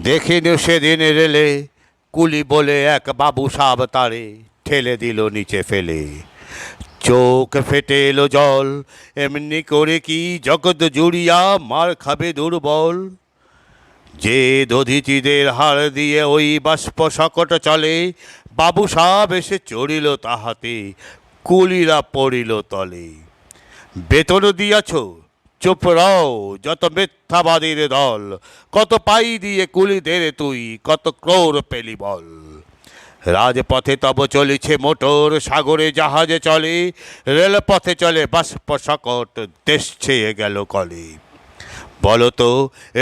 দেখিনি সেদিন রেলে কুলি বলে এক বাবু সাব তারে ঠেলে দিল নিচে ফেলে। চোখ ফেটে এলো জল, এমনি করে কি জগৎ জুড়িয়া মার খাবে দুর্বল। যে দধিচিদের হাড় দিয়ে ওই বাষ্প সকট চলে, বাবু সাব এসে চড়িল তাহাতে, কুলিরা পড়িল তলে। বেতন দিয়াছ, চুপ রও যত মিথ্যাবাদীর দল, কত পাই দিয়ে কুলিদের তুই, কত ক্রোর পেলি বল। রাজপথে তব চলিছে মোটর, সাগরে জাহাজে চলে, রেলপথে চলে বাষ্প সকট, দেশ ছেয়ে গেল কলে। বলতো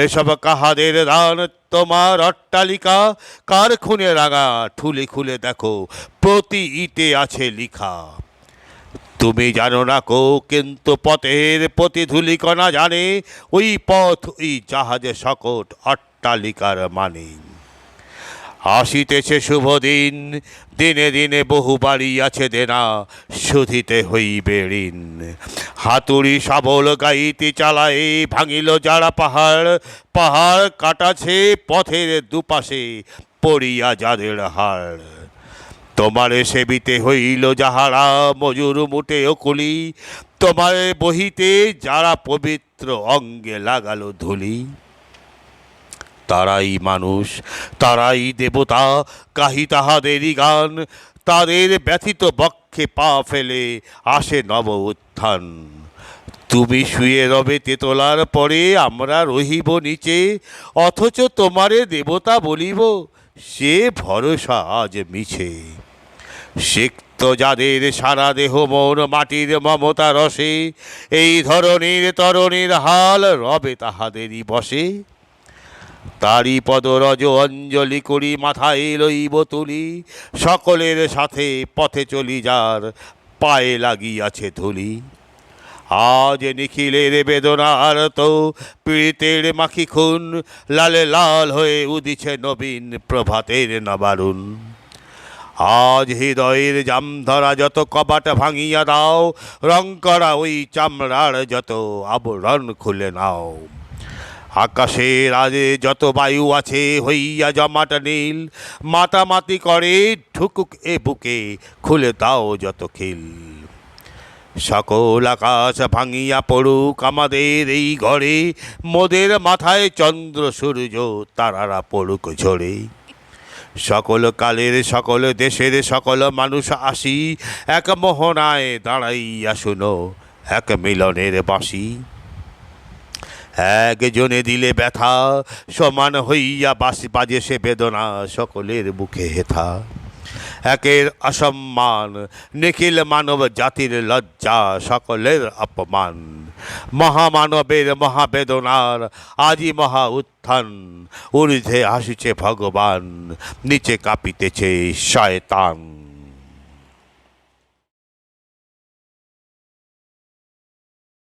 এসব কাহাদের দান, তোমার অট্টালিকা কার খুনে রাঙা, ঠুলি খুলে দেখো প্রতি ইটে আছে লিখা। তুমি জানো না কো, কিন্তু পথের প্রতি ধূলিকণা জানে, ওই পথ ওই জাহাজে সকট অট্টালিকার মানে। আসিতেছে শুভ দিন, দিনে দিনে বহু বাড়ি আছে দেনা, শুধিতে হইবে ঋণ। হাতুড়ি শাবল গাইতে চালায়, ভাঙিল যারা পাহাড়, পাহাড় কাটাছে পথের দুপাশে, পড়িয়া যাদের হাড়। তোমারে সেবিতে হইল যাহারা, মজুর মুটে কুলি, তোমারে বহিতে যারা পবিত্র অঙ্গে লাগালো ধুলি। তারাই মানুষ, তারাই দেবতা, কাহি তাহাদেরই গান, তাদের ব্যথিত বক্ষে পা ফেলে আসে নব উত্থান। তুমি শুয়ে রবে তেতলার পরে, আমরা রহিব নিচে, অথচ তোমারে দেবতা বলিব, সে ভরসা আজ মিছে। সিক্ত যাদের সারা দেহ মন মাটির মমতা রসে, এই ধরনের তরণের হাল রবে তাহাদেরই বসে। তারি পদরজ অঞ্জলি করি মাথায় লইব তুলি, সকলের সাথে পথে চলি যার পায়ে লাগিয়াছে ধুলি। আজ নিখিলের বেদনার তো পীড়িতের মাখি খুন, লালে লাল হয়ে উদিছে নবীন প্রভাতের নবারুণ। আজ হৃদয়ের জামধরা যত কবাট ভাঙিয়া দাও, রং করা ওই চামড়ার যত আবরণ খুলে নাও। আকাশের আজে যত বায়ু আছে হইয়া জমাট নীল, মাতামাতি করে ঢুকুক এ বুকে, খুলে দাও যত খিল। সকল আকাশ ভাঙিয়া পড়ুক আমাদের এই ঘরে, মোদের মাথায় চন্দ্র সূর্য তারারা পড়ুক ঝরে। সকল কালের সকল দেশের সকল মানুষ আসি, এক মোহনায় দাঁড়াইয়া শুনো এক মিলনের বাঁশি। একজনে দিলে ব্যথা, সমান হইয়া বাঁশি বাজে সে বেদনা সকলের বুকে হেথা। একের অসম্মান, নিখিল মানব জাতির লজ্জা, সকলের অপমান। মহামানবের মহাবেদনার আজি মহা উত্থান, ঊর্ধ্বে আসিছে ভগবান, নিচে কাঁপিতেছে শয়তান।